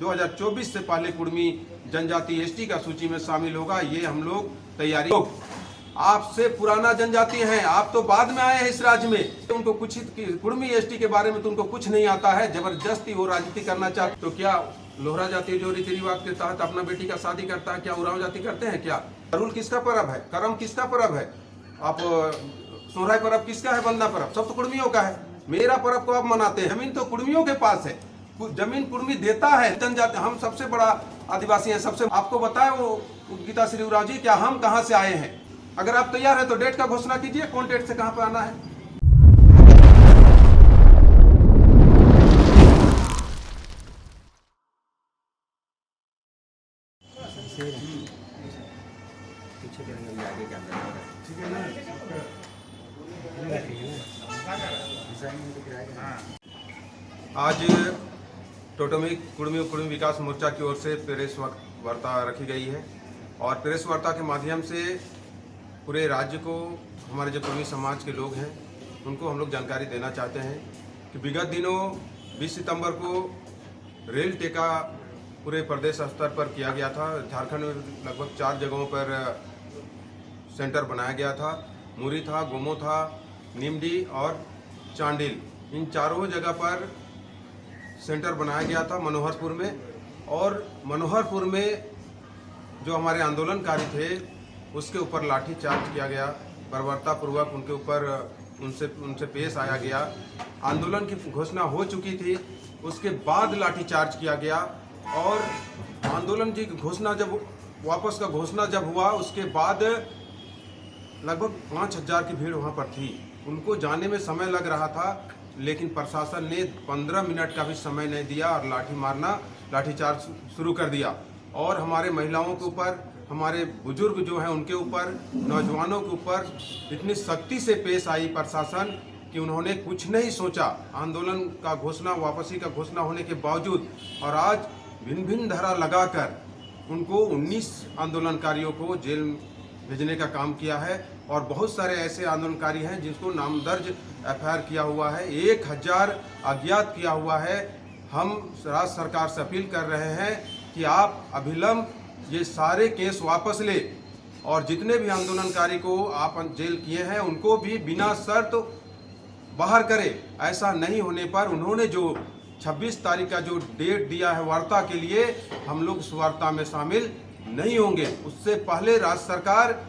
2024 से पहले कुर्मी जनजाति एसटी का सूची में शामिल होगा। ये हम लोग तैयारी। आपसे पुराना जनजाति हैं, आप तो बाद में आए हैं इस राज्य में। उनको कुछ कुर्मी एसटी के बारे में तो उनको कुछ नहीं आता है, जबरदस्ती वो राजनीति करना चाहते। तो क्या लोहरा जाति जो रीति रिवाज के तहत अपना बेटी का शादी करता है, क्या उरांव जाति करते हैं? क्या करूल किसका पर्व है? करम किसका पर्व है? आप सोहराय पर्व किसका है? बंदा पर्व सब तो कुर्मियों का है। मेरा पर्व को आप मनाते हैं। जमीन तो कुर्मियों के पास है, जमीन कुर्मी देता है। जनजाति हम सबसे बड़ा आदिवासी हैं। सबसे आपको बताए वो गीता श्री उरांव जी, क्या हम कहाँ से आए हैं? अगर आप तैयार हैं तो डेट का घोषणा कीजिए, कौन डेट से कहाँ पे आना है। ठीक है ना? आज टोटोमी कुर्मी विकास मोर्चा की ओर से प्रेस वार्ता रखी गई है और प्रेस वार्ता के माध्यम से पूरे राज्य को, हमारे जो कुर्मी समाज के लोग हैं उनको हम लोग जानकारी देना चाहते हैं कि विगत दिनों 20 सितंबर को रेल टेका पूरे प्रदेश स्तर पर किया गया था। झारखंड में लगभग 4 जगहों पर सेंटर बनाया गया था। मुरी था, गोमो था, निमडी और चांडिल। इन चारों जगह पर सेंटर बनाया गया था मनोहरपुर में। और मनोहरपुर में जो हमारे आंदोलनकारी थे उसके ऊपर लाठी चार्ज किया गया, बर्बरतापूर्वक उनके ऊपर उनसे पेश आया गया। आंदोलन की घोषणा हो चुकी थी, उसके बाद लाठी चार्ज किया गया। और आंदोलन की घोषणा जब वापस का घोषणा जब हुआ, उसके बाद लगभग 5000 की भीड़ वहाँ पर थी। उनको जाने में समय लग रहा था, लेकिन प्रशासन ने 15 मिनट का भी समय नहीं दिया और लाठीचार्ज शुरू कर दिया। और हमारे महिलाओं के ऊपर, हमारे बुजुर्ग जो हैं उनके ऊपर, नौजवानों के ऊपर इतनी सख्ती से पेश आई प्रशासन कि उन्होंने कुछ नहीं सोचा। आंदोलन का घोषणा, वापसी का घोषणा होने के बावजूद और आज भिन्न भिन्न धारा लगाकर उनको 19 आंदोलनकारियों को जेल भेजने का काम किया है। और बहुत सारे ऐसे आंदोलनकारी हैं जिसको नामदर्ज एफआईआर किया हुआ है, 1000 अज्ञात किया हुआ है। हम राज्य सरकार से अपील कर रहे हैं कि आप अभिलंब ये सारे केस वापस ले और जितने भी आंदोलनकारी को आप जेल किए हैं उनको भी बिना शर्त बाहर करें। ऐसा नहीं होने पर उन्होंने जो 26 तारीख का जो डेट दिया है वार्ता के लिए, हम लोग उस वार्ता में शामिल नहीं होंगे। उससे पहले राज्य सरकार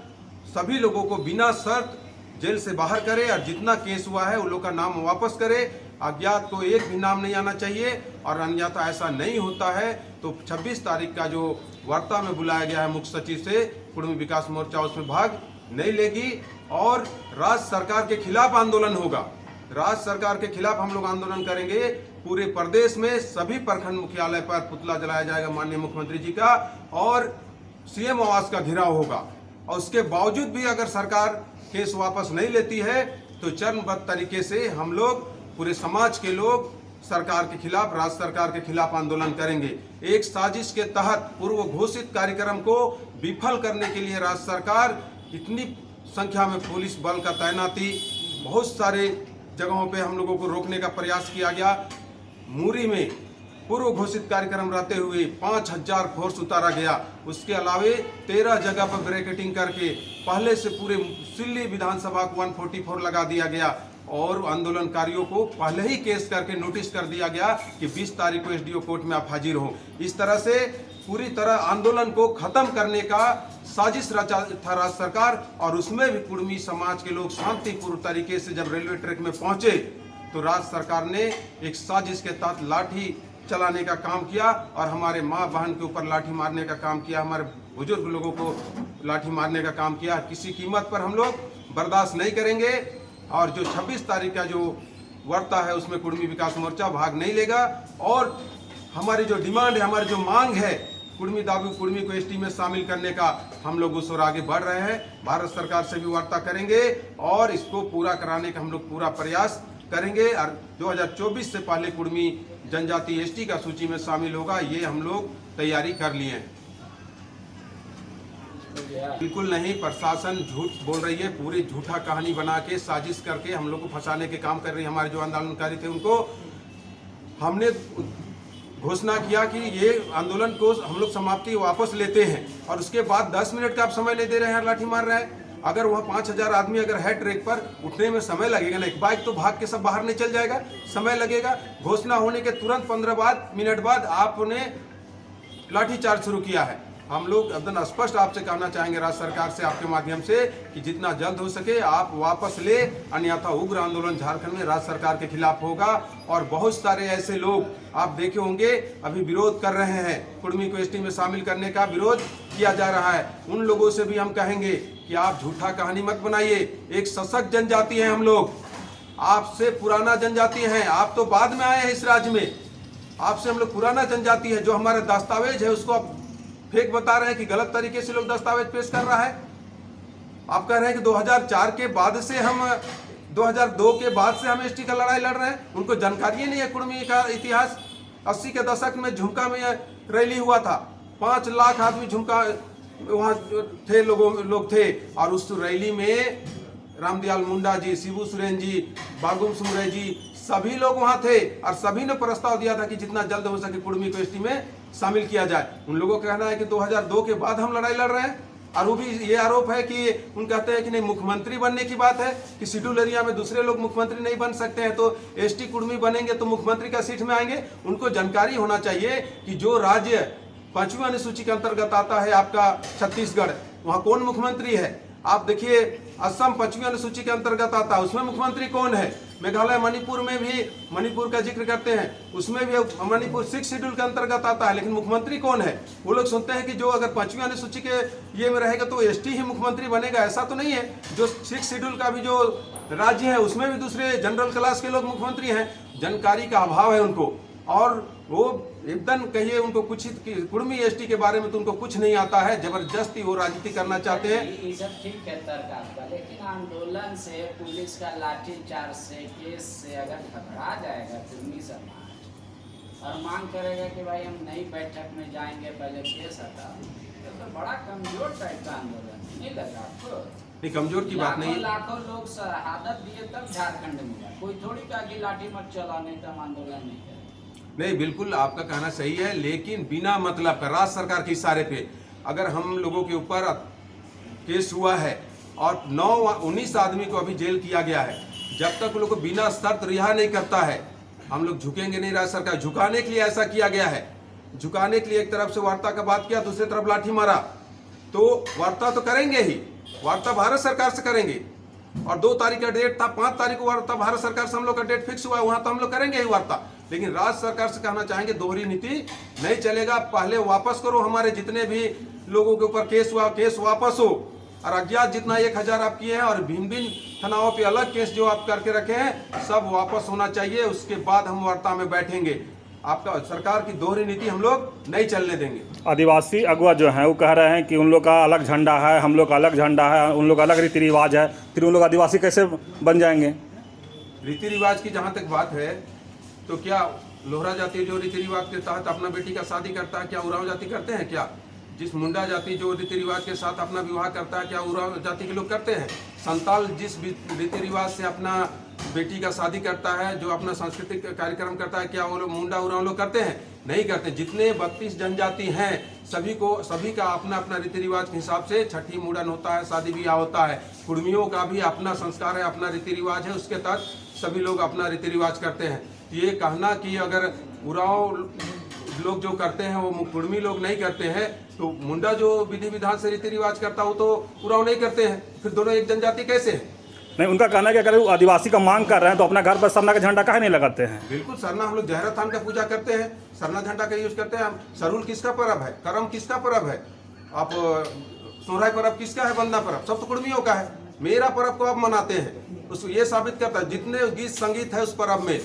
सभी लोगों को बिना शर्त जेल से बाहर करे और जितना केस हुआ है उन लोग का नाम वापस करे। अज्ञात को एक भी नाम नहीं आना चाहिए और अन्यथा ऐसा नहीं होता है तो 26 तारीख का जो वार्ता में बुलाया गया है मुख्य सचिव से, कुर्मी विकास मोर्चा उसमें भाग नहीं लेगी और राज्य सरकार के खिलाफ आंदोलन होगा। राज्य सरकार के खिलाफ हम लोग आंदोलन करेंगे। पूरे प्रदेश में सभी प्रखंड मुख्यालय पर पुतला जलाया जाएगा माननीय मुख्यमंत्री जी का और सीएम आवास का घेराव होगा। और उसके बावजूद भी अगर सरकार केस वापस नहीं लेती है तो चरणबद्ध तरीके से हम लोग, पूरे समाज के लोग सरकार के खिलाफ, राज्य सरकार के खिलाफ आंदोलन करेंगे। एक साजिश के तहत पूर्व घोषित कार्यक्रम को विफल करने के लिए राज्य सरकार इतनी संख्या में पुलिस बल का तैनाती, बहुत सारे जगहों पे हम लोगों को रोकने का प्रयास किया गया। मुरी में पूर्व घोषित कार्यक्रम रहते हुए 5000 फोर्स उतारा गया। उसके अलावे 13 जगह पर ब्रैकेटिंग करके पहले से पूरे सिल्ली विधानसभा को 144 लगा दिया गया और आंदोलनकारियों को पहले ही केस करके नोटिस कर दिया गया कि 20 तारीख को एसडीओ कोर्ट में आप हाजिर हो। इस तरह से पूरी तरह आंदोलन को खत्म करने का साजिश रचा था राज्य सरकार। और उसमें भी कुर्मी समाज के लोग शांतिपूर्ण तरीके से जब रेलवे ट्रैक में पहुंचे तो राज्य सरकार ने एक साजिश के तहत लाठी चलाने का काम किया और हमारे माँ बहन के ऊपर लाठी मारने का काम किया, हमारे बुजुर्ग लोगों को लाठी मारने का काम किया। किसी कीमत पर हम लोग बर्दाश्त नहीं करेंगे और जो 26 तारीख का जो वार्ता है उसमें कुर्मी विकास मोर्चा भाग नहीं लेगा। और हमारी जो डिमांड है, हमारी जो मांग है कुर्मी को एसटी में शामिल करने का, हम लोग उस ओर आगे बढ़ रहे हैं। भारत सरकार से भी वार्ता करेंगे और इसको पूरा कराने का हम लोग पूरा प्रयास करेंगे। और 2024 से पहले कुर्मी जनजाति एसटी का सूची में शामिल होगा। ये हम लोग तैयारी कर लिए हैं। बिल्कुल नहीं, प्रशासन झूठ बोल रही है, पूरी झूठा कहानी बना के साजिश करके हम लोग को फंसाने के काम कर रही है। हमारे जो आंदोलनकारी थे उनको हमने घोषणा किया कि ये आंदोलन को हम लोग समाप्ति वापस लेते हैं, और उसके बाद 10 मिनट का आप समय ले दे रहे हैं, लाठी मार रहे हैं। अगर वहाँ 5000 आदमी अगर है ट्रैक पर, उठने में समय लगेगा ना, एक बाइक तो भाग के सब बाहर नहीं चल जाएगा, समय लगेगा। घोषणा होने के तुरंत 15 मिनट बाद आपने लाठीचार्ज शुरू किया है। हम लोग एकदम स्पष्ट आपसे कहना चाहेंगे राज्य सरकार से आपके माध्यम से कि जितना जल्द हो सके आप वापस ले, अन्यथा उग्र आंदोलन झारखंड में राज्य सरकार के खिलाफ होगा। और बहुत सारे ऐसे लोग आप देखे होंगे अभी विरोध कर रहे हैं, कुर्मी को एसटी में शामिल करने का विरोध किया जा रहा है। उन लोगों से भी हम कहेंगे कि आप झूठा कहानी मत बनाइए। एक सशक्त जनजाति है हम लोग, आपसे पुराना जनजाति है, आप तो बाद में आए हैं इस राज्य में। आपसे हम लोग पुराना जनजाति है। जो हमारा दस्तावेज है उसको आप फेक बता रहे हैं कि गलत तरीके से लोग दस्तावेज पेश कर रहा है। आप कह रहे हैं कि 2004 के बाद से हम 2002 के बाद से हम एसटी का लड़ाई लड़ रहे हैं। उनको जानकारी नहीं है कुर्मी का इतिहास। 80 के दशक में झुमका में रैली हुआ था, 5 लाख आदमी झुमका वहाँ थे, लोग थे, और उस रैली में रामदयाल मुंडा जी, शिबू सोरेन जी, बागुम सुमरे जी, सभी लोग वहाँ थे, और सभी ने प्रस्ताव दिया था कि जितना जल्द हो सके कुर्मी को एसटी में शामिल किया जाए। उन लोगों का कहना है कि 2002 के बाद हम लड़ाई लड़ रहे हैं। और वो भी ये आरोप है कि उन कहते हैं कि नहीं, मुख्यमंत्री बनने की बात है कि शेड्यूल एरिया में दूसरे लोग मुख्यमंत्री नहीं बन सकते हैं, तो एसटी कुर्मी बनेंगे तो मुख्यमंत्री का सीट में आएंगे। उनको जानकारी होना चाहिए कि जो राज्य 5वीं अनुसूची के अंतर्गत आता है आपका छत्तीसगढ़, वहाँ कौन मुख्यमंत्री है। आप देखिए असम 5वीं अनुसूची के अंतर्गत आता है, उसमें मुख्यमंत्री कौन है। मेघालय, मणिपुर में भी मणिपुर का जिक्र करते हैं, उसमें भी मणिपुर 6 शेड्यूल के अंतर्गत आता है, लेकिन मुख्यमंत्री कौन है। वो लोग सुनते हैं कि जो अगर 5वीं अनुसूची के ये में रहेगा तो एसटी ही मुख्यमंत्री बनेगा। ऐसा तो नहीं है। जो 6 शेड्यूल का भी जो राज्य है उसमें भी दूसरे जनरल क्लास के लोग मुख्यमंत्री हैं। जानकारी का अभाव है उनको, और वो एकदम कहिए उनको कुछ कुर्मी एसटी के बारे में तो उनको कुछ नहीं आता है। जबरदस्ती वो राजनीति करना चाहते हैं। ये सब ठीक है तर्क आपका, लेकिन आंदोलन से, पुलिस का लाठीचार्ज से, केस से अगर घबरा जाएगा कुर्मी समाज और मांग करेगा कि भाई हम नई बैठक में जाएंगे, पहले केस हटा, तो बड़ा कमजोर टाइप का आंदोलन नहीं लगा आपको? नहीं, कमजोर की बात नहीं। लाखों लोग शहादत दिए तब झारखंड मिला। कोई थोड़ी कहा कि लाठी मत चला, नहीं तो हम आंदोलन नहीं करें। नहीं, बिल्कुल आपका कहना सही है, लेकिन बिना मतलब का राज्य सरकार के इशारे पे अगर हम लोगों के ऊपर केस हुआ है और 19 आदमी को अभी जेल किया गया है, जब तक लोग को बिना शर्त रिहा नहीं करता है हम लोग झुकेंगे नहीं। राज्य सरकार झुकाने के लिए ऐसा किया गया है, झुकाने के लिए एक तरफ से वार्ता का बात किया, दूसरी तरफ लाठी मारा। तो वार्ता तो करेंगे ही, वार्ता भारत सरकार से करेंगे, और 2 तारीख का डेट था, 5 तारीख को वार्ता भारत सरकार से हम लोग का डेट फिक्स हुआ है, वहां तो हम लोग करेंगे ही वार्ता। लेकिन राज्य सरकार से कहना चाहेंगे दोहरी नीति नहीं चलेगा। पहले वापस करो, हमारे जितने भी लोगों के ऊपर केस हुआ केस वापस हो, और अज्ञात जितना 1000 आप किए हैं और भिन्न भिन्न थानाओं पे अलग केस जो आप करके रखे हैं सब वापस होना चाहिए। उसके बाद हम वार्ता में बैठेंगे। आपका सरकार की दोहरी नीति हम लोग नहीं चलने देंगे। आदिवासी अगुआ जो हैं वो कह रहे हैं कि उन लोग का अलग झंडा है, हम लोग का अलग झंडा है, उन लोग का अलग रीति रिवाज है, फिर उन लोग आदिवासी कैसे बन जाएंगे? रीति रिवाज की जहाँ तक बात है तो क्या लोहरा जाति जो रीति रिवाज के तहत अपना बेटी का शादी करता है, क्या उरांव जाति करते हैं? क्या जिस मुंडा जाति जो रीति रिवाज के साथ अपना विवाह करता है, क्या उरांव जाति के लोग करते हैं? संताल जिस रीति रिवाज से अपना बेटी का शादी करता है, जो अपना सांस्कृतिक कार्यक्रम करता है, क्या वो लोग मुंडा उरांव लोग करते हैं? नहीं करते। जितने 32 जनजाति हैं सभी का अपना अपना रीति रिवाज के हिसाब से छठी मुंडन होता है, शादी ब्याह होता है। कुर्मियों का भी अपना संस्कार है, अपना रीति रिवाज है, उसके तहत सभी लोग अपना रीति रिवाज करते हैं। ये कहना कि अगर उरांव लोग जो करते हैं वो कुर्मी लोग नहीं करते हैं, तो मुंडा जो विधि विधान से रीति रिवाज करता हो तो उरांव नहीं करते हैं, फिर दोनों एक जनजाति कैसे है? नहीं, उनका कहना है कि अगर वो आदिवासी का मांग कर रहे हैं तो अपना घर पर सरना का झंडा काहे नहीं लगाते हैं? बिल्कुल, सरना हम लोग जहरा थान का पूजा करते हैं, सरना झंडा का यूज करते हैं। हम सरूल किसका पर्व है, करम किसका पर्व है, आप सोहराय पर्व किसका है, बंदा पर्व सब तो कुर्मियों का है। मेरा पर्व को आप मनाते हैं, उसको ये साबित करता है जितने गीत संगीत है उस पर्व में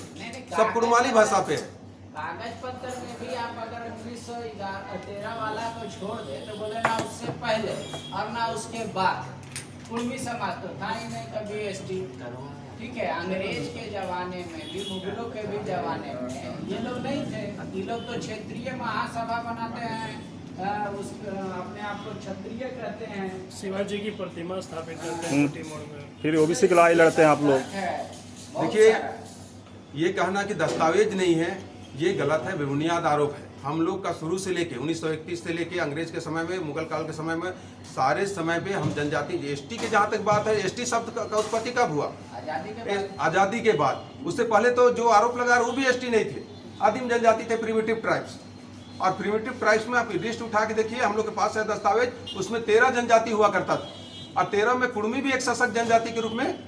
सब कुर्माली भाषा पे है। कागज पत्र में भी आप अगर 1913 वाला को छोड़ दे तो बोले ना उससे पहले और ना उसके बाद कुर्मी समाज तो था ही नहीं कभी एसटी। ठीक है, अंग्रेज के जमाने में भी, मुगलों के भी जमाने में ये लोग नहीं थे। ये लोग तो क्षेत्रीय महासभा बनाते हैं, अपने आप को क्षत्रिय कहते हैं, शिवाजी की प्रतिमा स्थापित करते हैं मोटी मोड़ में, फिर ओबीसी की लड़ाई लड़ते हैं आप लोग। देखिए, ये कहना कि दस्तावेज नहीं है ये गलत है, बेबुनियाद आरोप है। हम लोग का शुरू से लेके 1931 से लेके अंग्रेज के समय में, मुगल काल के समय में, सारे समय पे हम जनजाति एसटी के जहाँ तक बात है, एसटी शब्द का उत्पत्ति कब हुआ? आज़ादी के बाद। उससे पहले तो जो आरोप लगा वो भी एसटी नहीं थे, आदिम जनजाति थे, प्रिमिटिव ट्राइब्स। और प्रिमिटिव ट्राइब्स में आप लिस्ट उठा के देखिए, हम लोग के पास है दस्तावेज, उसमें 13 जनजाति हुआ करता था, और 13 में कुड़मी भी एक सशक्त जनजाति के रूप में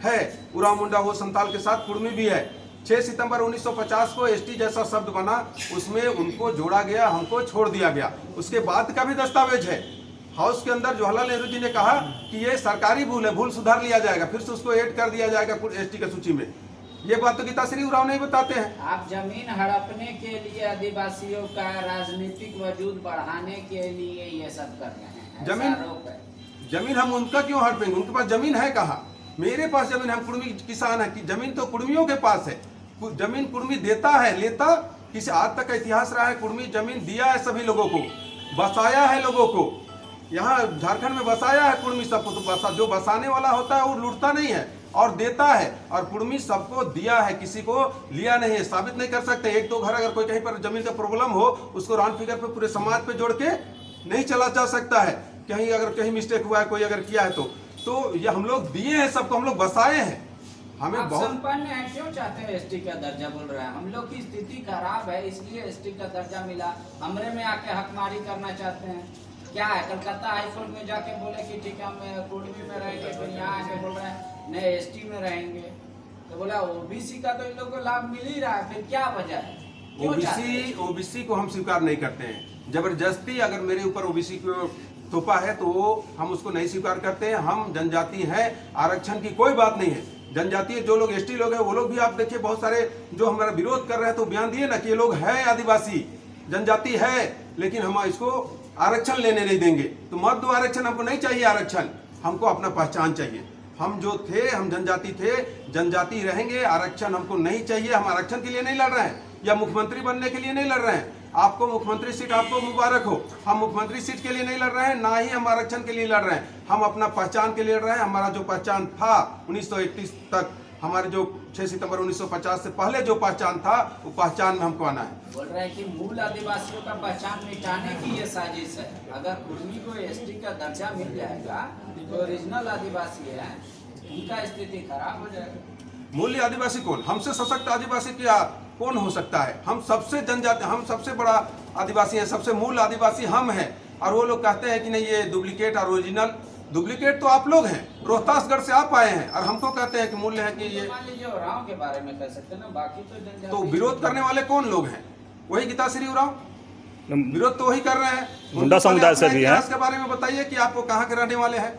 है। उराव मुंडा वो संताल के साथ कुड़मी भी है। 6 सितंबर 1950 को एसटी जैसा शब्द बना, उसमें उनको जोड़ा गया, हमको छोड़ दिया गया। उसके बाद का भी दस्तावेज है। हाउस के अंदर जवाहरलाल नेहरू जी ने कहा कि ये सरकारी भूल है, भूल सुधार लिया जाएगा, फिर से उसको ऐड कर दिया जाएगा एसटी की सूची में। ये बात तो गीताश्री उरांव नहीं बताते हैं। आप जमीन हड़पने के लिए, आदिवासियों का राजनीतिक वजूद बढ़ाने के लिए ये सब कर रहे हैं। जमीन हम उनका क्यों हड़पेंगे? उनके पास जमीन है कहाँ? मेरे पास जमीन, हम कुड़मी किसान है कि जमीन तो कुड़मियों के पास है। जमीन कुड़मी देता है, लेता किसी, आज तक का इतिहास रहा है, कुड़मी जमीन दिया है सभी लोगों को, बसाया है लोगों को। यहाँ झारखंड में बसाया है कुड़मी सबको। तो जो बसाने वाला होता है वो लूटता नहीं है और देता है, और कुड़मी सबको दिया है, किसी को लिया नहीं है। साबित नहीं कर सकते। एक दो घर अगर कोई कहीं पर जमीन का प्रॉब्लम हो, उसको राउंड फिगर पे पूरे समाज पे जोड़ के नहीं चला जा सकता है। कहीं अगर कहीं मिस्टेक हुआ है, कोई अगर किया है तो ये हम लोग दिए हैं सबको, हम लोग बसाए हैं। हमें बहुत संपन्न है, क्यों चाहते हैं एसटी का दर्जा? बोल रहे हैं हम लोग की स्थिति खराब है, इसलिए एसटी का दर्जा मिला। हमरे में आके हकमारी करना चाहते हैं। क्या है, कलकत्ता हाईकोर्ट में जाके बोले कि ठीक है हम कुड़मी में रहेंगे, फिर यहाँ आके बोल रहे हैं नहीं एसटी में रहेंगे। तो बोला ओबीसी का तो इन लोगों को लाभ मिल ही रहा है, फिर क्या वजह है? ओबीसी को हम स्वीकार नहीं करते हैं। जबरदस्ती अगर मेरे ऊपर ओबीसी को थोपा है तो हम उसको नहीं स्वीकार करते हैं। हम जनजाति हैं, आरक्षण की कोई बात नहीं है। जनजातीय जो लोग एसटी लोग हैं वो लोग भी आप देखिए, बहुत सारे जो हमारा विरोध कर रहे हैं तो बयान दिए ना कि ये लोग है आदिवासी जनजाति है, लेकिन हम इसको आरक्षण लेने नहीं देंगे। तो मत दो आरक्षण, हमको नहीं चाहिए आरक्षण, हमको अपना पहचान चाहिए। हम जो थे, हम जनजाति थे, जनजाति रहेंगे। आरक्षण हमको नहीं चाहिए। हम आरक्षण के लिए नहीं लड़ रहे हैं या मुख्यमंत्री बनने के लिए नहीं लड़ रहे हैं। आपको मुख्यमंत्री सीट, आपको मुबारक हो। हम मुख्यमंत्री सीट के लिए नहीं लड़ रहे हैं, ना ही हम आरक्षण के लिए लड़ रहे हैं। हम अपना पहचान के लिए लड़ रहे हैं। हमारा जो पहचान था 1931 तक, हमारे जो 6 सितंबर 1950 से पहले जो पहचान था, वो पहचान में हमको आना है। बोल रहे हैं कि मूल आदिवासियों का पहचान मिटाने की ये साजिश है। अगर कुड़मी को एसटी का दर्जा मिल जाएगा तो ओरिजिनल आदिवासी है, उनका स्थिति खराब हो जाएगा। मूल्य आदिवासी कौन? हमसे सशक्त आदिवासी क्या कौन हो सकता है? हम सबसे जनजाति, हम सबसे बड़ा आदिवासी हैं, सबसे मूल आदिवासी हम हैं। और वो लोग कहते हैं कि नहीं ये डुप्लीकेट और ओरिजिनल। डुप्लीकेट तो आप लोग हैं, रोहतासगढ़ से आप आए हैं, और हमको कहते हैं कि मूल्य है कि ये। मान लीजिए उरांव के बारे में कह सकते हैं ना, बाकी तो जनजाति। तो विरोध करने वाले कौन लोग हैं? वही गीताश्री उरांव विरोध तो वही कर रहे हैं। मुंडा समुदाय से भी है। इसके बारे में बताइए कि आप वो कहाँ के रहने वाले हैं,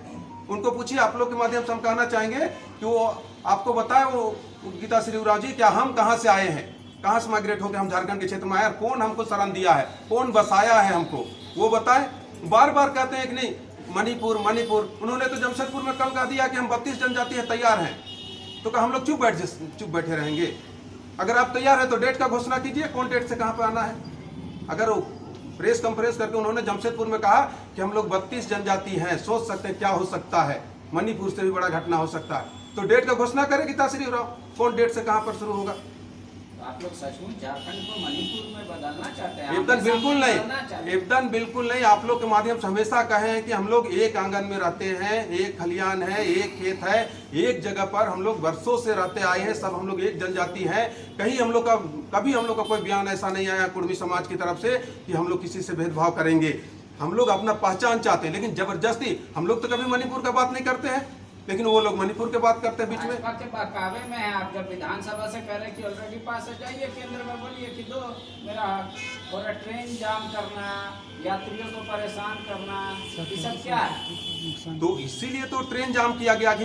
उनको पूछिए। आप लोग के माध्यम से हम कहना चाहेंगे कि वो आपको बताए, वो गीताश्री उरांव जी, क्या हम कहाँ से आए हैं, कहाँ से माइग्रेट होकर हम झारखंड के क्षेत्र में आए, और कौन हमको शरण दिया है, कौन बसाया है हमको, वो बताएं। बार बार कहते हैं कि नहीं मणिपुर मणिपुर। उन्होंने तो जमशेदपुर में कल कह दिया कि हम 32 जनजाति है, तैयार हैं। तो क्या हम लोग चुप बैठे रहेंगे? अगर आप तैयार हैं तो डेट का घोषणा कीजिए, कौन डेट से कहाँ पे आना है। अगर वो प्रेस कॉन्फ्रेंस करके उन्होंने जमशेदपुर में कहा कि हम लोग 32 जनजाति हैं, सोच सकते हैं क्या हो सकता है, मणिपुर से भी बड़ा घटना हो सकता है। तो डेट का घोषणा करे गीताश्री उरांव, कौन डेट से कहाँ पर शुरू होगा। आप लोग सचमुच झारखंड को मणिपुर में बदलना चाहते हैं? एकदम बिल्कुल नहीं, एकदम बिल्कुल नहीं। आप लोग के माध्यम से हमेशा कहे हैं कि हम लोग एक आंगन में रहते हैं, एक खलियान है, एक खेत है, एक जगह पर हम लोग वर्षों से रहते आए हैं, सब हम लोग एक जनजाति हैं। कहीं हम लोग का कभी हम लोग का कोई बयान ऐसा नहीं आया कुड़मी समाज की तरफ से कि हम लोग किसी से भेदभाव करेंगे। हम लोग अपना पहचान चाहते हैं, लेकिन जबरदस्ती हम लोग तो कभी मणिपुर का बात नहीं करते हैं, लेकिन वो लोग मणिपुर के बात करते हैं बीच में। के बहकावे में है। आप जब विधानसभा से कह रहे कि ऑलरेडी पास है, जाइए केंद्र में बोलिए कि दो मेरा पूरा ट्रेन जाम करना, यात्रियों को परेशान करना, ये सब क्या है? तो इसीलिए तो ट्रेन जाम किया गया कि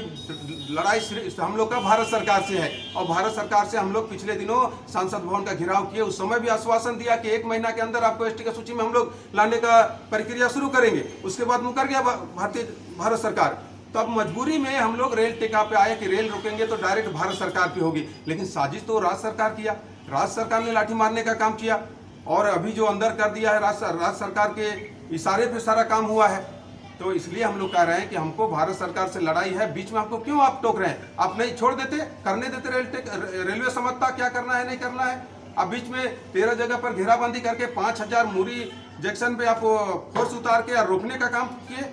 लड़ाई हम लोग का भारत सरकार से है। और भारत सरकार से हम लोग पिछले दिनों संसद भवन का घेराव किए। उस समय भी आश्वासन दिया कि 1 महीना के अंदर आपको एसटी की सूची में हम लोग लाने का प्रक्रिया शुरू करेंगे। उसके बाद मुकर गया भारत सरकार। तब मजबूरी में हम लोग रेल टिका पे आए कि रेल रुकेंगे तो डायरेक्ट भारत सरकार की होगी, लेकिन साजिश तो राज्य सरकार किया। राज्य सरकार ने लाठी मारने का काम किया, और अभी जो अंदर कर दिया है राज्य सरकार के इशारे पे सारा काम हुआ है। तो इसलिए हम लोग कह रहे हैं कि हमको भारत सरकार से लड़ाई है, बीच में हमको क्यों आप टोक रहे हैं? आप नहीं छोड़ देते, करने देते रेलवे समझता क्या करना है नहीं करना है। आप बीच में 13 जगह पर घेराबंदी करके 5000 मूरी जंक्शन पे आप फोर्स उतार के रोकने का काम किए,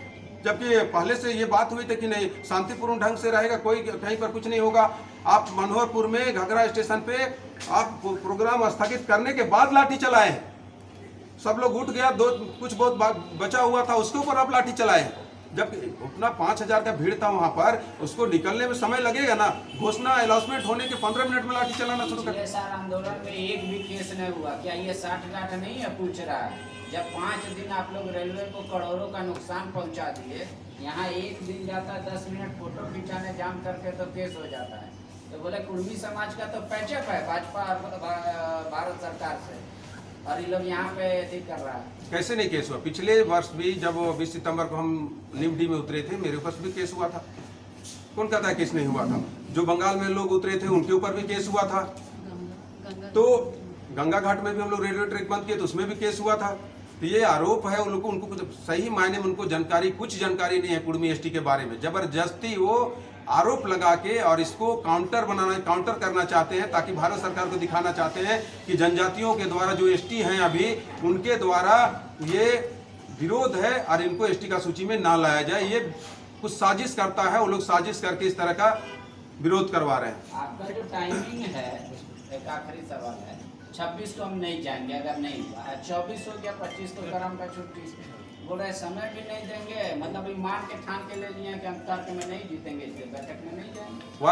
जबकि पहले से ये बात हुई थी कि नहीं शांतिपूर्ण ढंग से रहेगा, कोई कहीं पर कुछ नहीं होगा। आप मनोहरपुर में घघरा स्टेशन पे आप प्रोग्राम स्थगित करने के बाद लाठी चलाए हैं, सब लोग उठ गया, कुछ बहुत बचा हुआ था उसके ऊपर आप लाठी चलाए, जबकि उतना 5000 का भीड़ था वहां पर, उसको निकलने में समय लगेगा ना। घोषणा अनाउंसमेंट होने के 15 मिनट में लाठी चलाना शुरू कर। पिछले साल आंदोलन में एक भी केस नहीं हुआ, क्या ये 60-60 नहीं है पूछ रहा है? जब 5 दिन आप लोग रेलवे को करोड़ों का नुकसान पहुंचा दिए, यहाँ एक दिन जाता है 10 मिनट फोटो खिंचाने जाम करके तो केस हो जाता है। तो बोले कुर्मी समाज का तो पैचअप है भाजपा भारत सरकार से, और ये लोग यहाँ पे ठीक कर रहा है। कैसे नहीं केस हुआ? पिछले वर्ष भी जब 20 सितंबर को हम निमडी में उतरे थे, मेरे ऊपर भी केस हुआ था। कौन कहता है केस नहीं हुआ था? जो बंगाल में लोग उतरे थे उनके ऊपर भी केस हुआ था। तो गंगा घाट में भी हम लोग रेलवे ट्रैक बंद किए तो उसमें भी केस हुआ था। तो ये आरोप है उन लोगों को, उनको कुछ सही मायने में उनको जानकारी, कुछ जानकारी नहीं है कुर्मी एसटी के बारे में। जबरदस्ती वो आरोप लगा के और इसको काउंटर करना चाहते हैं, ताकि भारत सरकार को दिखाना चाहते हैं कि जनजातियों के द्वारा जो एसटी हैं अभी, उनके द्वारा ये विरोध है और इनको एसटी का सूची में ना लाया जाए। ये कुछ साजिश करता है, वो लोग साजिश करके इस तरह का विरोध करवा रहे हैं। आपका जो टाइमिंग है, एक आखिरी सवाल है, 26 को हम नहीं जाएंगे अगर नहीं हुआ, 24 हो गया, 25 को करम का छुट्टी, बोले समय भी नहीं देंगे, मतलब मान के ठान के ले लिए कि हम तर्क में नहीं जीतेंगे, इसलिए बैठक में नहीं जाएंगे।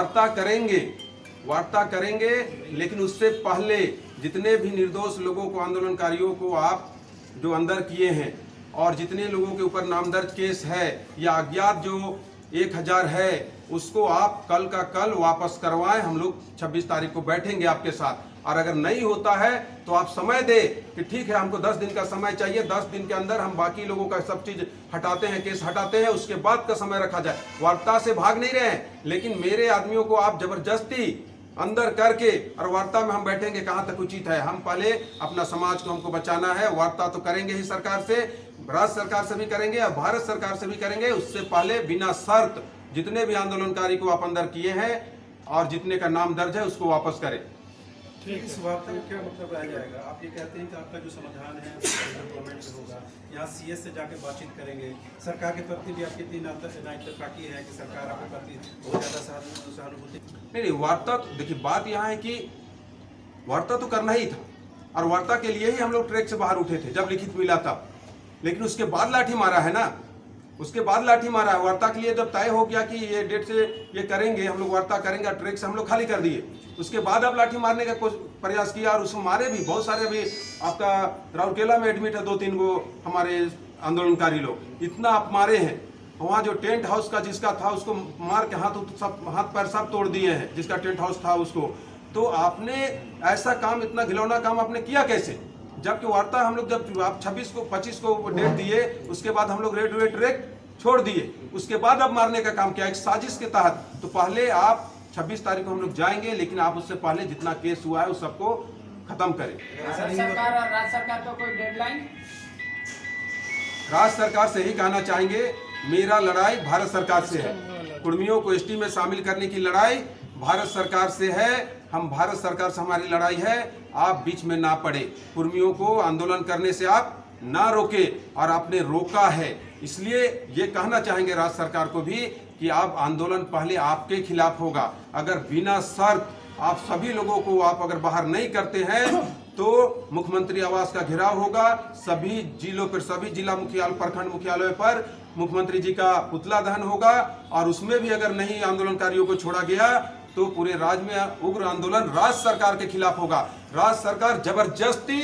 वार्ता करेंगे, लेकिन उससे पहले जितने भी निर्दोष लोगों को, आंदोलनकारियों को आप जो अंदर किए हैं और जितने लोगों के ऊपर नामदर्ज केस है या अज्ञात जो 1000 है, उसको आप कल का कल वापस करवाएं। हम लोग 26 तारीख को बैठेंगे आपके साथ, और अगर नहीं होता है तो आप समय दे कि ठीक है हमको 10 दिन का समय चाहिए, 10 दिन के अंदर हम बाकी लोगों का सब चीज हटाते हैं, केस हटाते हैं, उसके बाद का समय रखा जाए। वार्ता से भाग नहीं रहे हैं, लेकिन मेरे आदमियों को आप जबरदस्ती अंदर करके और वार्ता में हम बैठेंगे, कहाँ तक उचित है? हम पहले अपना समाज को हमको बचाना है। वार्ता तो करेंगे ही सरकार से, राज्य सरकार से भी करेंगे और भारत सरकार से भी करेंगे। उससे पहले बिना शर्त जितने भी आंदोलनकारी को आप अंदर किए हैं और जितने का नाम दर्ज है उसको वापस करें। इस वार्ता का क्या मतलब रह जाएगा? आप ये कहते हैं कि आपका जो समाधान है गवर्नमेंट से होगा, यहाँ सीएस से जाके बातचीत करेंगे, सरकार के प्रति भी आपकी इतनी नाइतफाकी है कि सरकार आपके प्रति बहुत ज़्यादा सहानुभूति। नहीं, वार्ता देखिए, बात यहाँ है कि वार्ता तो करना ही था और वार्ता के लिए ही हम लोग ट्रैक से बाहर उठे थे जब लिखित मिला था, लेकिन उसके बाद लाठी मारा है ना, उसके बाद लाठी मारा है। वार्ता के लिए जब तय हो गया कि ये डेट से ये करेंगे, हम लोग वार्ता करेंगे, ट्रैक से हम लोग खाली कर दिए, उसके बाद अब लाठी मारने का प्रयास किया और उसमें मारे भी बहुत सारे। अभी आपका राउरकेला में एडमिट है 2-3 गो हमारे आंदोलनकारी लोग, इतना आप मारे हैं। वहाँ जो टेंट हाउस का जिसका था उसको मार के हाथ पैर सब तोड़ दिए हैं, जिसका टेंट हाउस था उसको। तो आपने ऐसा काम, इतना घिनौना काम आपने किया कैसे? जबकि वार्ता हम लोग जब आप 25 को डेट दिए, उसके बाद हम लोग रेलवे ट्रैक छोड़ दिए, उसके बाद अब मारने का काम किया एक साजिश के तहत। तो पहले आप 26 तारीख को हम लोग जाएंगे, लेकिन आप उससे पहले जितना केस हुआ है उस सबको खत्म करें। सरकार और राज्य सरकार को कोई डेडलाइन? राज्य सरकार से ही कहना चाहेंगे, मेरा लड़ाई भारत सरकार से है। कुर्मियों को एसटी में शामिल करने की लड़ाई भारत सरकार से है। हम भारत सरकार से हमारी लड़ाई है, आप बीच में ना पड़े, कुर्मियों को आंदोलन करने से आप ना रोके, और आपने रोका है। इसलिए ये कहना चाहेंगे राज्य सरकार को भी कि आप आंदोलन पहले आपके खिलाफ होगा। अगर बिना शर्त आप सभी लोगों को आप अगर बाहर नहीं करते हैं तो मुख्यमंत्री आवास का घेराव होगा, सभी जिलों पर, सभी जिला मुख्यालय, प्रखंड मुख्यालय पर मुख्यमंत्री जी का पुतला दहन होगा, और उसमें भी अगर नहीं आंदोलनकारियों को छोड़ा गया तो पूरे राज्य में उग्र आंदोलन राज्य सरकार के खिलाफ होगा। राज्य सरकार जबरदस्ती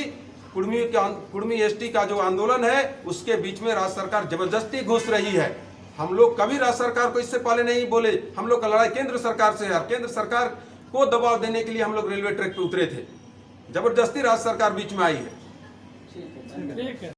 कुर्मी एसटी का जो आंदोलन है उसके बीच में राज्य सरकार जबरदस्ती घुस रही है। हम लोग कभी राज्य सरकार को इससे पहले नहीं बोले, हम लोग का लड़ाई केंद्र सरकार से है, और केंद्र सरकार को दबाव देने के लिए हम लोग रेलवे ट्रैक पे उतरे थे। जबरदस्ती राज्य सरकार बीच में आई है। ठीक है।